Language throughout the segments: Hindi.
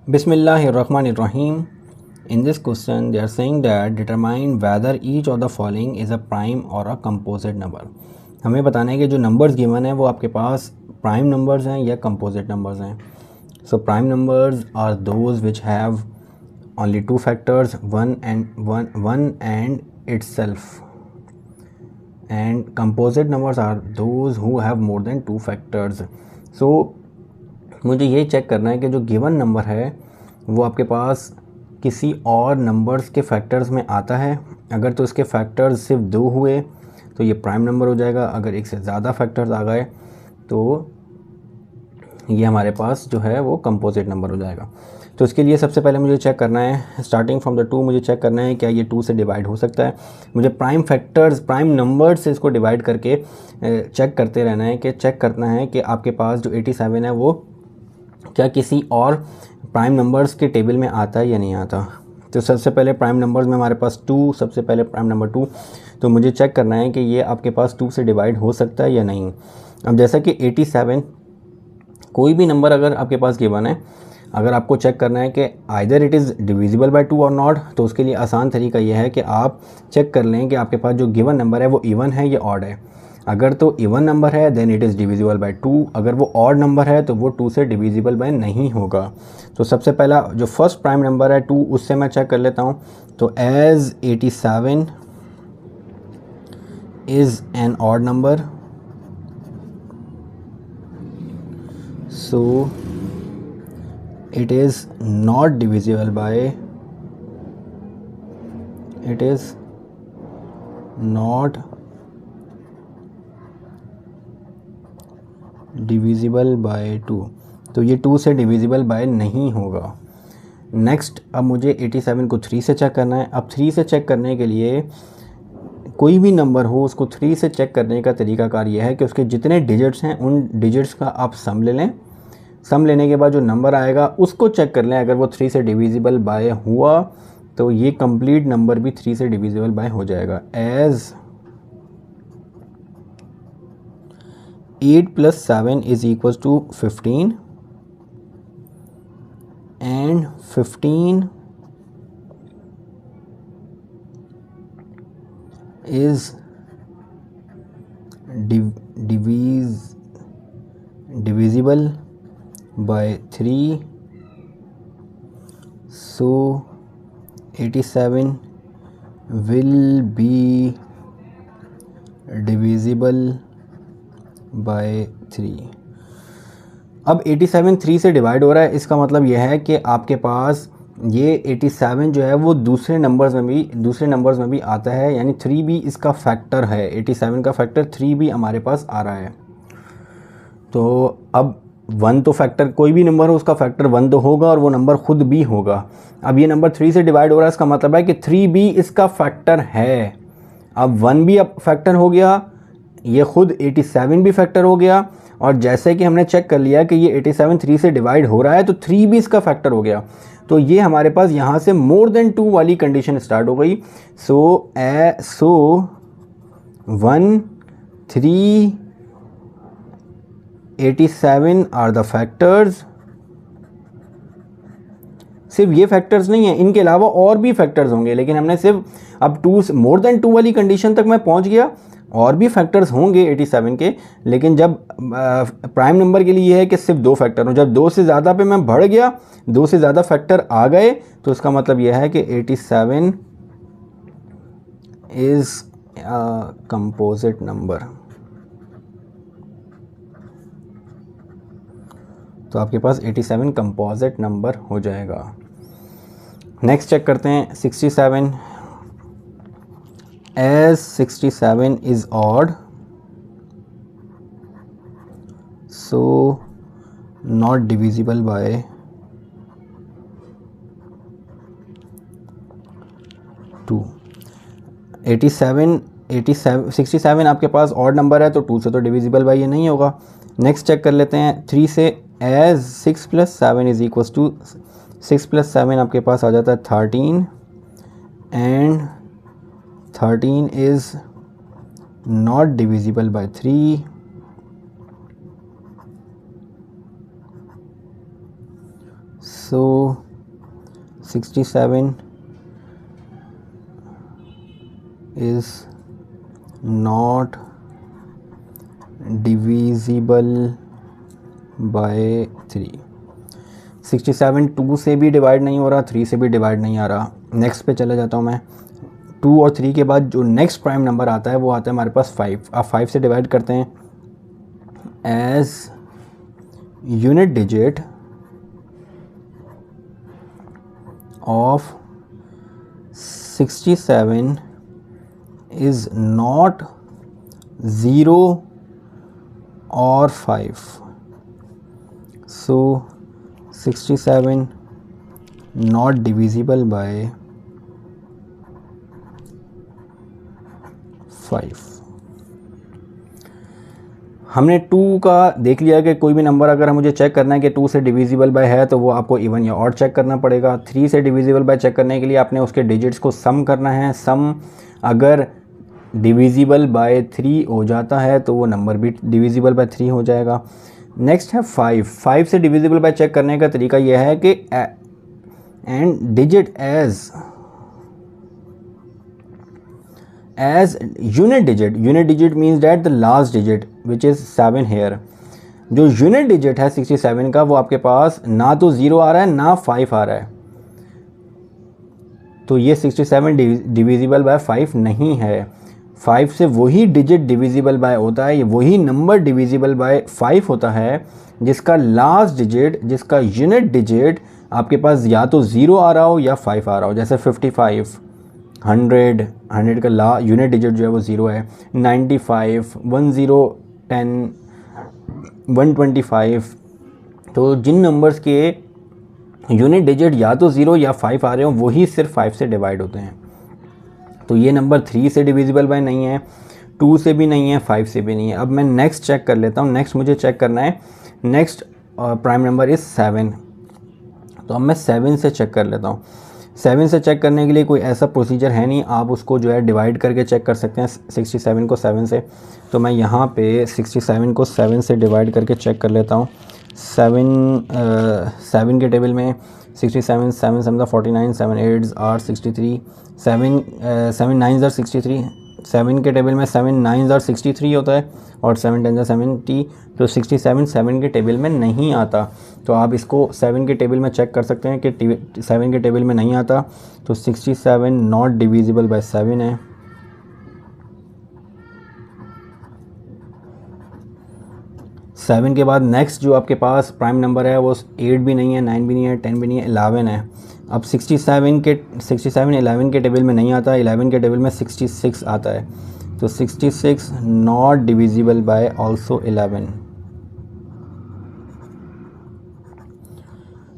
Bismillahirrahmanirrahim. In this question, they are saying that determine whether each of the following is a prime or a composite number. हमें बताना है कि जो नंबर्स गिवन है वो आपके पास प्राइम नंबर्स हैं या कंपोजिट नंबर्स हैं. So prime numbers are those which have only two factors, one and itself, and composite numbers are those who have more than two factors. So मुझे ये चेक करना है कि जो गिवन नंबर है वो आपके पास किसी और नंबर्स के फैक्टर्स में आता है. अगर तो इसके फैक्टर्स सिर्फ दो हुए तो ये प्राइम नंबर हो जाएगा. अगर एक से ज़्यादा फैक्टर्स आ गए तो ये हमारे पास जो है वो कंपोजिट नंबर हो जाएगा. तो इसके लिए सबसे पहले मुझे चेक करना है, स्टार्टिंग फ्रॉम द टू मुझे चेक करना है क्या ये टू से डिवाइड हो सकता है. मुझे प्राइम फैक्टर्स, प्राइम नंबर्स से इसको डिवाइड करके चेक करते रहना है कि चेक करना है कि आपके पास जो 87 है वो क्या किसी और प्राइम नंबर्स के टेबल में आता है या नहीं आता. तो सबसे पहले प्राइम नंबर्स में हमारे पास टू, सबसे पहले प्राइम नंबर टू. तो मुझे चेक करना है कि ये आपके पास टू से डिवाइड हो सकता है या नहीं. अब जैसा कि 87, कोई भी नंबर अगर आपके पास गिवन है, अगर आपको चेक करना है कि either it is divisible by to और नॉट, तो उसके लिए आसान तरीका यह है कि आप चेक कर लें कि आपके पास जो गिवन नंबर है वो इवन है या ऑड है. अगर तो इवन नंबर है then it is divisible by two. अगर वो ऑड नंबर है तो वो टू से डिविजिबल बाय नहीं होगा. तो सबसे पहला जो फर्स्ट प्राइम नंबर है टू, उससे मैं चेक कर लेता हूँ. तो as 87 is an odd number, so it is not divisible by, it is not divisible by 2. तो ये 2 से डिविजिबल बाय नहीं होगा. नेक्स्ट अब मुझे 87 को 3 से चेक करना है. अब 3 से चेक करने के लिए कोई भी नंबर हो उसको 3 से चेक करने का तरीकाकार यह है कि उसके जितने डिजिट्स हैं उन डिजिट्स का आप सम ले लें. सम लेने के बाद जो नंबर आएगा उसको चेक कर लें. अगर वो 3 से डिविजिबल बाय हुआ तो ये कंप्लीट नंबर भी 3 से डिविजिबल बाय हो जाएगा. As 8 + 7 = 15 and 15 is divisible by 3, so 87 will be divisible by 3. अब 87 3 से डिवाइड हो रहा है, इसका मतलब यह है कि आपके पास ये 87 जो है वो दूसरे नंबर्स में भी आता है, यानी 3 भी इसका फैक्टर है. 87 का फैक्टर 3 भी हमारे पास आ रहा है. तो अब 1 तो फैक्टर, कोई भी नंबर हो उसका फैक्टर 1 तो होगा और वो नंबर खुद भी होगा. अब ये नंबर 3 से डिवाइड हो रहा है, इसका मतलब है कि 3 भी इसका फैक्टर है. अब 1 भी अब फैक्टर हो गया, ये खुद 87 भी फैक्टर हो गया, और जैसे कि हमने चेक कर लिया कि ये 87 3 से डिवाइड हो रहा है तो 3 भी इसका फैक्टर हो गया. तो ये हमारे पास यहाँ से मोर देन 2 वाली कंडीशन स्टार्ट हो गई. सो 1, 3, 87 आर द फैक्टर्स. सिर्फ ये फैक्टर्स नहीं है, इनके अलावा और भी फैक्टर्स होंगे, लेकिन हमने सिर्फ अब मोर देन 2 वाली कंडीशन तक मैं पहुंच गया. और भी फैक्टर्स होंगे 87 के, लेकिन जब प्राइम नंबर के लिए है कि सिर्फ 2 फैक्टर हो. जब 2 से ज़्यादा पे मैं बढ़ गया, 2 से ज़्यादा फैक्टर आ गए, तो इसका मतलब यह है कि 87 इज़ कंपोजिट नंबर. तो आपके पास 87 कंपोजिट नंबर हो जाएगा. नेक्स्ट चेक करते हैं 67. As 67 is odd, so not divisible by 2. 67 आपके पास ऑड नंबर है तो 2 से तो डिविजिबल बाय ये नहीं होगा. नेक्स्ट चेक कर लेते हैं 3 से. एज 6 + 7 = 6 + 7 आपके पास आ जाता है 13, and 13 is not divisible by 3. So 67 is not divisible by 3। 67 2 से भी डिवाइड नहीं हो रहा, 3 से भी डिवाइड नहीं आ रहा। नेक्स्ट पे चला जाता हूँ मैं। 2 और 3 के बाद जो नेक्स्ट प्राइम नंबर आता है वो आता है हमारे पास 5। अब 5 से डिवाइड करते हैं। As unit digit of 67 is not 0 और 5। So 67 not divisible by 5। हमने 2 का देख लिया कि कोई भी नंबर अगर मुझे चेक करना है कि 2 से डिविजिबल बाय है तो वो आपको इवन या ऑड चेक करना पड़ेगा। 3 से डिविजिबल बाय चेक करने के लिए आपने उसके डिजिट्स को सम करना है। सम अगर डिविजिबल बाय 3 हो जाता है तो वो नंबर भी डिविजिबल बाय 3 हो जाएगा। नेक्स्ट है 5। 5 से डिविजिबल बाय चेक करने का तरीका यह है कि end digit as unit digit. Unit digit means that the last digit which is 7 here. जो यूनिट डिजिट है 67 का वो आपके पास ना तो 0 आ रहा है ना 5 आ रहा है, तो ये 67 डिविजिबल बाय 5 नहीं है। 5 से वही डिजिट डिविजिबल बाय होता है, ये वही नंबर डिविजिबल बाय 5 होता है जिसका लास्ट डिजिट, जिसका यूनिट डिजिट आपके पास या तो 0 आ रहा हो या 5 आ रहा हो। जैसे 55, 100 का यूनिट डिजिट जो है वो 0 है। 95, 10, 10, 125। तो जिन नंबर्स के यूनिट डिजिट या तो 0 या 5 आ रहे हो वही सिर्फ 5 से डिवाइड होते हैं। तो ये नंबर 3 से डिविजिबल बाय नहीं है, 2 से भी नहीं है, 5 से भी नहीं है। अब मैं नेक्स्ट चेक कर लेता हूँ। नेक्स्ट मुझे चेक करना है, नेक्स्ट प्राइम नंबर इज़ 7। तो अब मैं 7 से चेक कर लेता हूँ। 7 से चेक करने के लिए कोई ऐसा प्रोसीजर है नहीं, आप उसको जो है डिवाइड करके चेक कर सकते हैं 67 को 7 से। तो मैं यहाँ पे 67 को 7 से डिवाइड करके चेक कर लेता हूँ। 7 के टेबल में 67, 7 7 49, 7 8 आर 63, 7 9 आर 63। 7 के टेबल में 7 9 आर 63 होता है और 7 10 70। तो 67 7 के टेबल में नहीं आता। तो आप इसको 7 के टेबल में चेक कर सकते हैं कि 7 के टेबल में नहीं आता। तो 67 नॉट डिविजिबल बाय 7 है। सेवन के बाद नेक्स्ट जो आपके पास प्राइम नंबर है वो 8 भी नहीं है, 9 भी नहीं है, 10 भी नहीं है, 11 है। अब 67 11 के टेबल में नहीं आता, 11 के टेबल में 66 आता है। तो 66 नॉट डिविजिबल बाय आल्सो 11।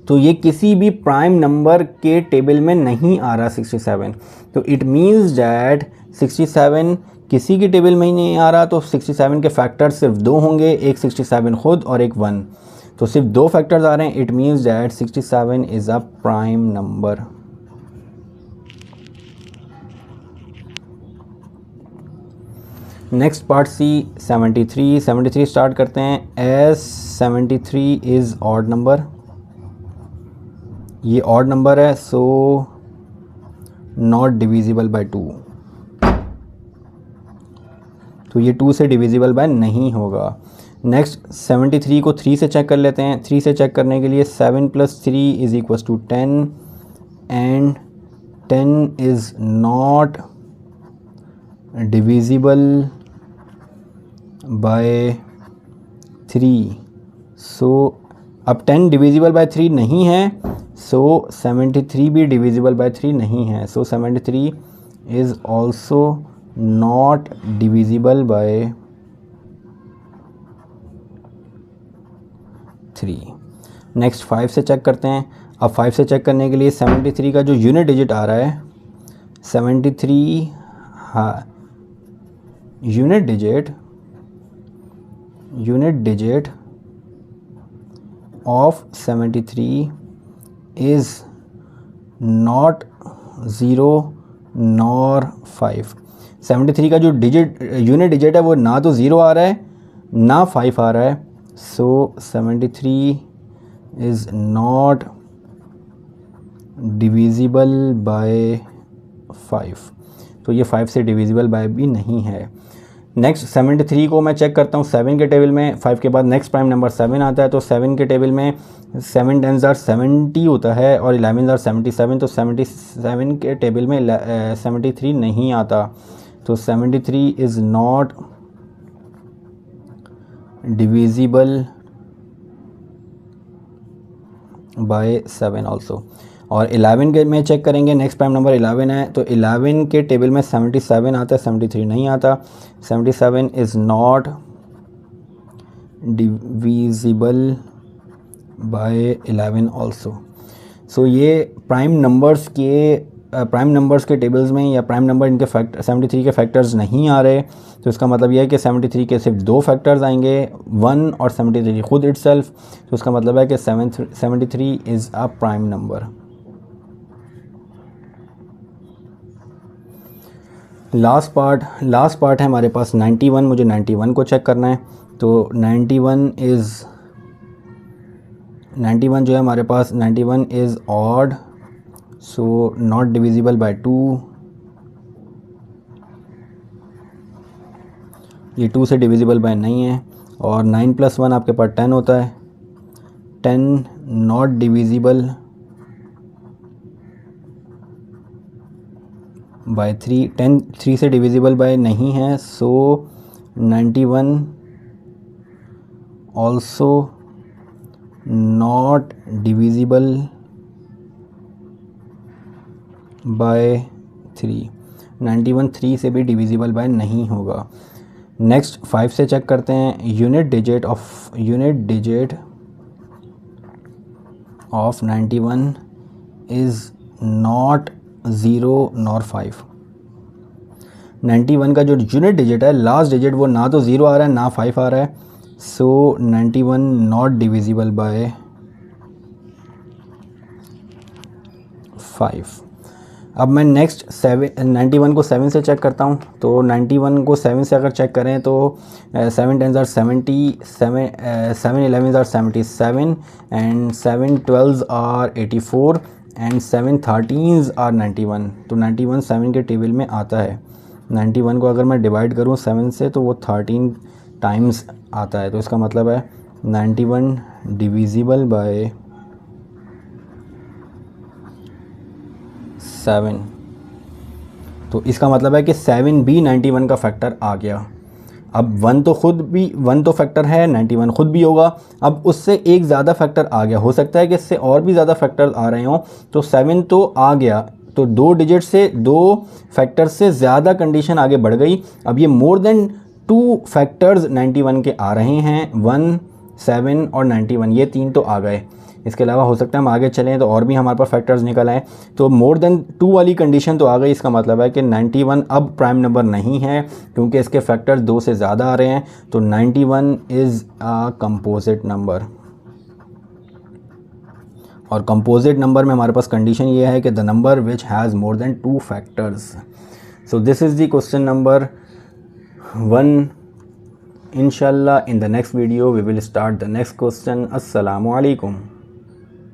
तो ये किसी भी प्राइम नंबर के टेबल में नहीं आ रहा 67। तो इट मीन्स डैट 67 किसी के टेबल में ही नहीं आ रहा। तो 67 के फैक्टर सिर्फ 2 होंगे, एक 67 खुद और एक 1। तो सिर्फ 2 फैक्टर्स आ रहे हैं। It means that 67 is a prime number. Next part C 73 start करते हैं। एज 73 इज़ ऑड नंबर, ये ऑड नंबर है, सो नॉट डिविजिबल बाय 2। तो ये 2 से डिविजिबल बाय नहीं होगा। नेक्स्ट 73 को 3 से चेक कर लेते हैं। 3 से चेक करने के लिए 7 + 3 is equals to 10 and 10 is not divisible by 3। So अब 10 डिविजिबल बाय 3 नहीं है, सो 73 भी डिविजिबल बाय 3 नहीं है। सो 73 is also not divisible by 3। Next 5 से चेक करते हैं। अब 5 से चेक करने के लिए 73 का जो यूनिट डिजिट आ रहा है 73, हाँ, unit digit of 73 is not 0 nor 5। 73 का जो यूनिट डिजिट है वो ना तो 0 आ रहा है ना 5 आ रहा है। सो 73 इज़ नॉट डिविजिबल बाय 5, तो ये 5 से डिविजिबल बाय भी नहीं है। नेक्स्ट 73 को मैं चेक करता हूँ 7 के टेबल में। 5 के बाद नेक्स्ट प्राइम नंबर 7 आता है, तो 7 के टेबल में 7 10s are 70 होता है और 11s are 77, तो 77 के टेबल में 73 नहीं आता, तो 73 is not divisible bye 7 also. और 11 के में चेक करेंगे, नेक्स्ट प्राइम नंबर 11 है, तो 11 के टेबल में 77 आता है, 73 नहीं आता, 77 is not divisible by 11 also. So ये प्राइम नंबर्स के टेबल्स में या प्राइम नंबर इनके 73 के फैक्टर्स नहीं आ रहे, तो इसका मतलब यह है कि 73 के सिर्फ 2 फैक्टर्स आएंगे, 1 और 73 खुद इटसेल्फ, तो इसका मतलब है कि 73 is a prime number. Last part है हमारे पास 91। मुझे 91 को चेक करना है, तो 91 जो है हमारे पास 91 is odd, so not divisible bye 2, ये 2 से डिविजिबल बाय नहीं है। और 9 + 1 आपके पास 10 होता है, 10 नॉट डिविजिबल बाय 3, 10 3 से डिविजिबल बाय नहीं है, सो 91 ऑल्सो नॉट डिविजिबल बाय 3, 91 3 से भी डिविजिबल बाय नहीं होगा। नेक्स्ट 5 से चेक करते हैं, unit digit of 91 is not 0 nor 5। 91 का जो यूनिट डिजिट है, लास्ट डिजिट, वो ना तो 0 आ रहा है ना 5 आ रहा है, सो 91 नॉट डिविजिबल बाय 5। अब मैं नेक्स्ट 91 को 7 से चेक करता हूँ, तो 91 को 7 से अगर चेक करें तो 7 10s are 70, 7 11s are 77 and 7 12s are 84 and 7 13s are 91, तो 91 7 के टेबल में आता है। 91 को अगर मैं डिवाइड करूँ 7 से तो वो 13 टाइम्स आता है, तो इसका मतलब है 91 डिविजिबल बाय 7, तो इसका मतलब है कि 7 भी 91 का फैक्टर आ गया। अब 1 तो फैक्टर है, 91 खुद भी होगा, अब उससे एक ज़्यादा फैक्टर आ गया, हो सकता है कि इससे और भी ज़्यादा फैक्टर आ रहे हों, तो 7 तो आ गया, तो 2 डिजिट से 2 फैक्टर से ज़्यादा कंडीशन आगे बढ़ गई। अब ये मोर देन 2 फैक्टर्स 91 के आ रहे हैं, 1 7 और 91, ये 3 तो आ गए। इसके अलावा हो सकता है हम आगे चलें तो और भी हमारे पास फैक्टर्स निकल आए, तो मोर देन 2 वाली कंडीशन तो आ गई। इसका मतलब है कि 91 अब प्राइम नंबर नहीं है क्योंकि इसके फैक्टर्स 2 से ज़्यादा आ रहे हैं, तो 91 इज़ अ कंपोजिट नंबर। और कंपोजिट नंबर में हमारे पास कंडीशन ये है कि the number which has more than 2 factors. So this is the question number 1. Inshallah, in the next video we will start the next question. Assalamu alaikum.